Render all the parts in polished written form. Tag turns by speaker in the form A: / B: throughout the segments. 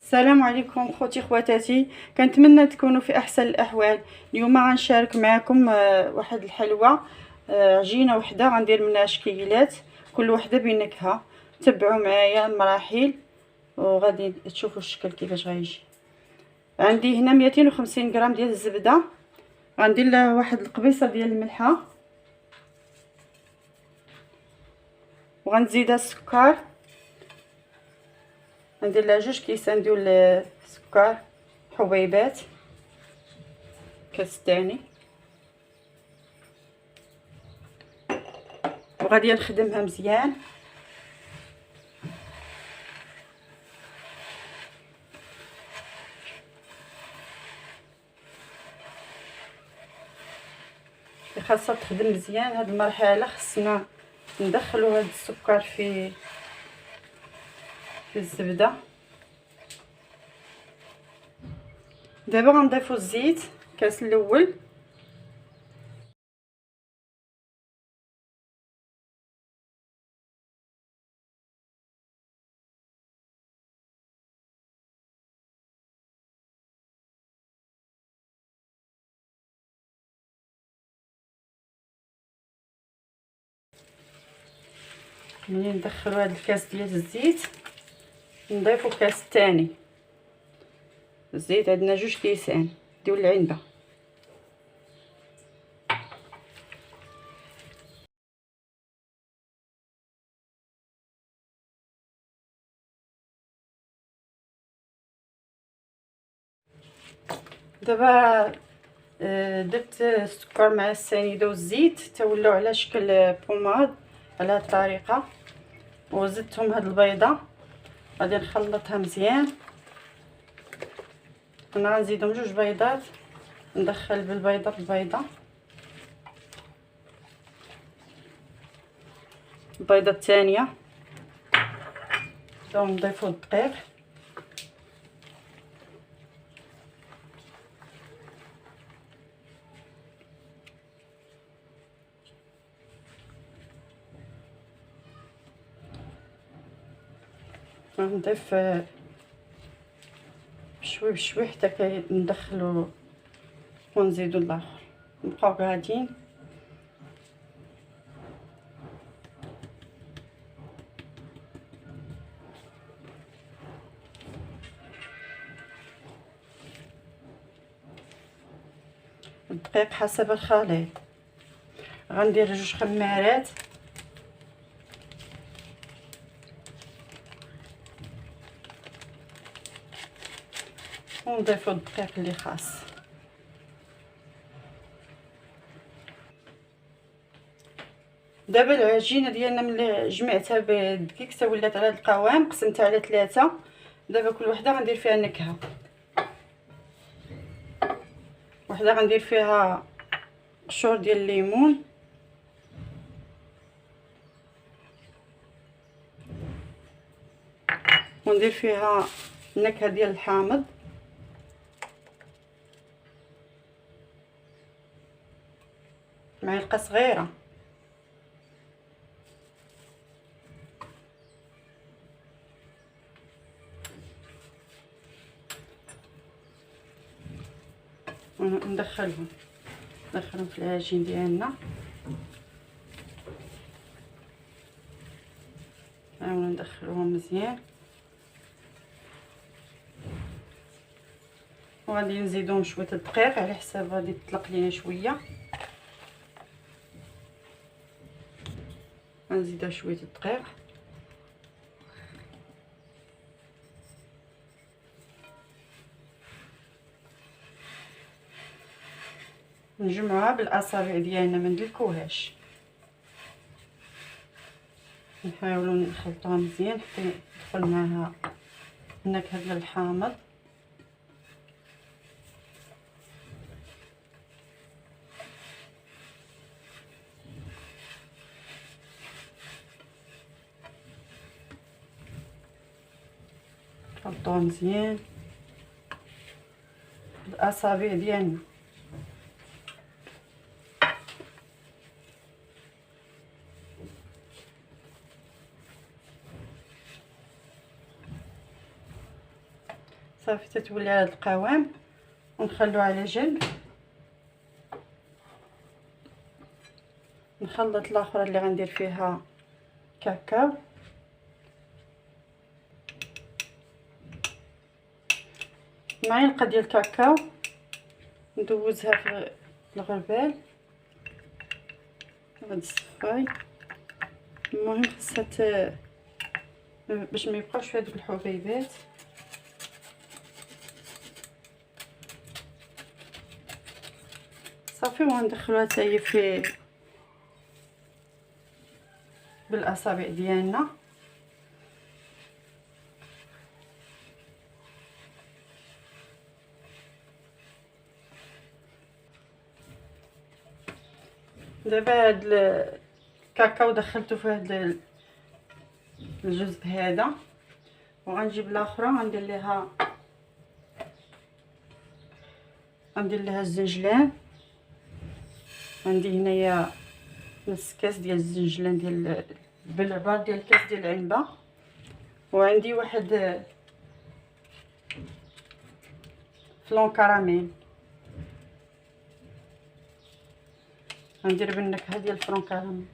A: السلام عليكم خوتي خواتاتي، كنتمنى تكونوا في احسن الاحوال. اليوم غنشارك معكم واحد الحلوى، عجينه وحده غندير منها شكيلات، كل وحده بنكهه. تبعوا معايا المراحل وغادي تشوفوا الشكل كيفاش غيجي. عندي هنا 250 غرام ديال الزبده، غندير لها واحد القبيصه ديال الملحه، وغنزيدها السكر. ندير لها 2 كيسان ديال السكر حبيبات، كاس تاني، وغادي نخدمها مزيان. خاصها تخدم مزيان. هاد المرحله خصنا ندخلو هاد السكر في الزبده. دابا غنضيفو الزيت كاس الاول، ملي ندخلو هاد الكاس ديال الزيت نضيفو كاس الثاني. الزيت عندنا 2 كيسان ديال العنبه. دابا درت السكر مع السنيده والزيت تولاو على شكل بوماد على هاد الطريقه، وزدتهم هاد البيضه. غادي نخلطها مزيان. انا غنزيدهم 2 بيضات، ندخل بالبيضه بالبيضه، البيضه الثانيه، ونضيفو الدقيق. نضيف بشوي بشوي حتى ندخلو ونزيدو الاخر. نبقاو قاعدين. الدقيق حسب الخليط. غندير 2 خمارات، ونضيفو الدقيق اللي خاص. دابا العجينه ديالنا ملي جمعتها بالدقيق ولات على هذا القوام، قسمتها على 3. دابا كل وحده غندير فيها نكهه. وحده غندير فيها قشور ديال الليمون، وندير فيها النكهه ديال الحامض، معلقه صغيره. ندخلهم في العجين ديالنا. نحاول ندخلوهم مزيان، وغادي نزيدوهم شويه الدقيق على حساب غادي تطلق لينا شويه. غنزيدها شويه الدقيق، نجمعوها بالاصابع ديالنا ما ندلكوهاش. نحاولوا نخلطوها مزيان حتى يدخل معها النكهه ديال الحامض. نخلطوها مزيان بالاصابع ديالنا. صافي تتولي على هذا القوام ونخلوها على جنب. نخلط الاخرى اللي غندير فيها كاكاو. معلقه ديال الكاكاو ندوزها في الغربال هاد الصفاي. المهم خاصها باش ما يبقاوش فيها دوك الحبيبات. صافي وندخلوها حتى هي في بالاصابع ديالنا. دابا هاد الكاكاو دخلته في هاد الجزء هذا، وغنجيب الاخرى غندير لها الزنجلان. عندي هنايا نص كاس ديال الزنجلان ديال بالعبار ديال كاس ديال العنبه، وعندي واحد فلون كراميل. غندير بالنكهه ديال الفلون كراميل.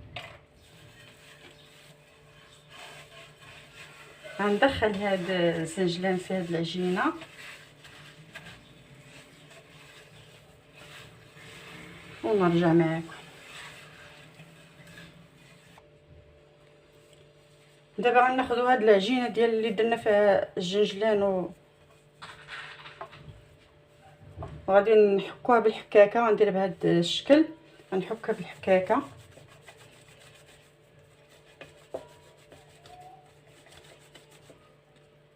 A: غندخل هاد الزنجلان في هاد العجينه ونرجع معاكم. دابا غناخذوا هاد العجينه ديال اللي درنا فيها الجنجلان وغادي نحكوها بالحكاكه. غندير بهذا الشكل، غنحكها بالحكاكه.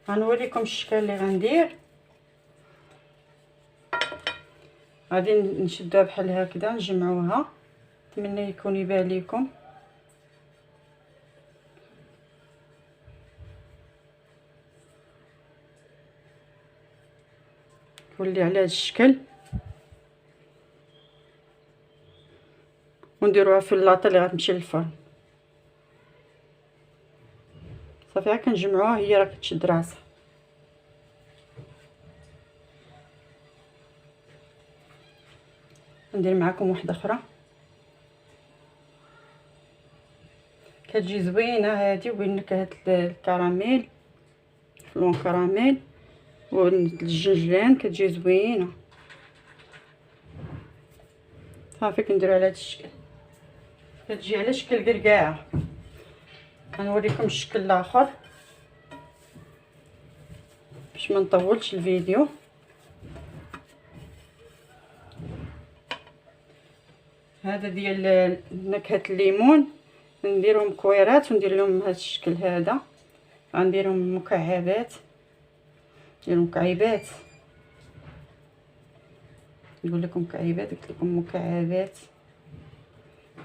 A: غنوريكم الشكل اللي غندير. غادي نشدوها بحال هكذا نجمعوها. نتمنى يكون يبان لكم. تولي على هذا الشكل، ونديروها في اللاطه اللي غتمشي للفرن. صافي ها كنجمعوها، هي راه كتشد راسها. ندير معكم واحده اخرى كتجي زوينه هذه، وبنكهه الكراميل، فلون كراميل والجنجلان كتجي زوينه. صافي كنديرو على هذا الشكل، كتجي على شكل قرقاعه. غنوريكم الشكل الاخر باش ما نطولش الفيديو. هذا ديال نكهه الليمون، نديرهم كويرات وندير لهم هذا الشكل هذا. غنديرهم مكعبات، ندير مكعبات، نقول لكم مكعبات قلت لكم مكعبات.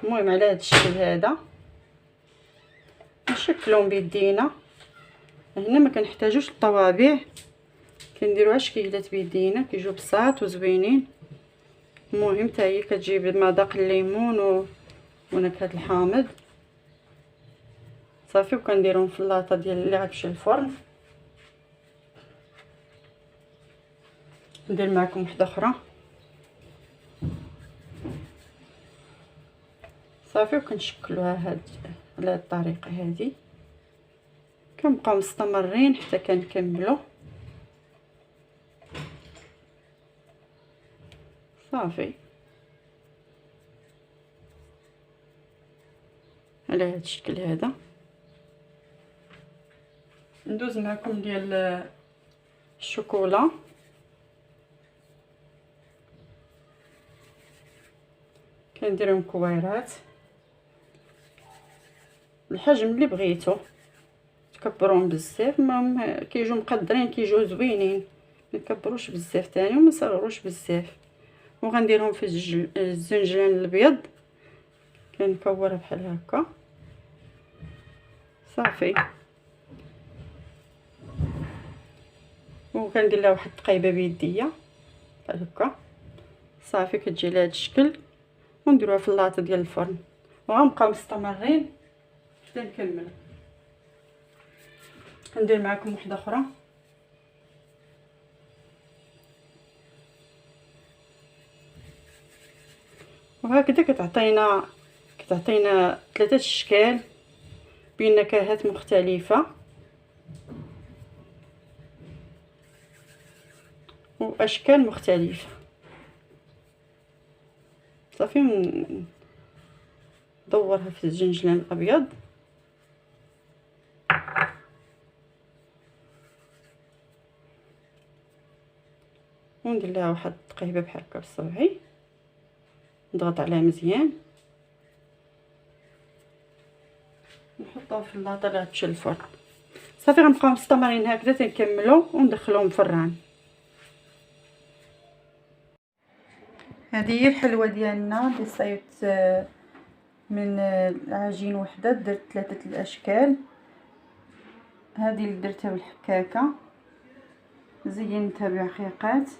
A: المهم على هذا الشكل هذا نشكلهم بيدينا. هنا ما كنحتاجوش الطوابع، كنديروها شكيلات بيدينا، كيجيو بساط وزوينين. المهم حتى هي كتجيب مذاق الليمون ونكهه الحامض. صافي وكنديرهم في اللاطه ديال اللي غتمشي للفرن. ندير معكم وحده اخرى. صافي وكنشكلوها على هاد الطريقه هذه. كنبقاو مستمرين حتى كنكملو. صافي على هاد الشكل هذا. ندوز معكم ديال الشوكولا. كنديرهم كويرات الحجم اللي بغيتو، تكبروهم بزاف ما كيجيو مقدرين، كيجيو زوينين. ما نكبروش بزاف تاني وما نصغروش بزاف. وغنديرهم في الزنجلان الابيض، كنكورها بحال هكا. صافي وكندير لها واحد التقيبه بيديا بحال هكا. صافي كتجي لهذا الشكل، ونديروها في اللاطه ديال الفرن وغنبقاو مستمرين حتى نكمل. ندير معكم وحده اخرى. وهكذا كتعطينا 3 اشكال بنكهات مختلفه واشكال مختلفه. صافي ندورها في الزنجلان الابيض وندير لها واحد التقيبه بحال هكا بصبعي، نضغط عليها مزيان نحطها في اللاطه اللي غتمشي للفرن. صافي غنبقاو مستمرين هكذا تنكملوا وندخلوهم الفران. هذه هي الحلوه ديالنا اللي صايبت من العجين وحده، درت 3 الاشكال. هذه اللي درتها بالحكاكه زينتها بعقيقات،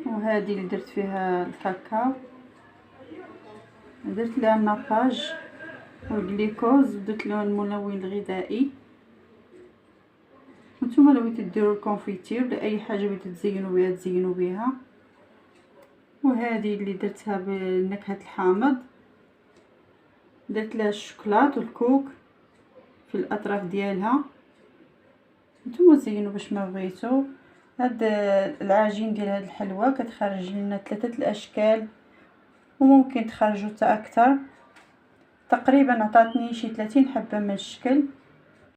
A: وهذه اللي درت فيها الكاكاو درت لها الناباج والجليكوز، درت لها الملون الغذائي. نتوما لو بغيتو ديروا الكونفيتير ولا اي حاجه بغيتو تزينوا بها تزينوا بها. وهذه اللي درتها بنكهه الحامض، درت لها الشوكولات والكوك في الاطراف ديالها. نتوما زينوا باش ما بغيتو. هاد العجين ديال هاد الحلوى كتخرج لنا 3 الاشكال وممكن تخرجوا حتى اكثر. تقريبا عطاتني شي 30 حبه من الشكل.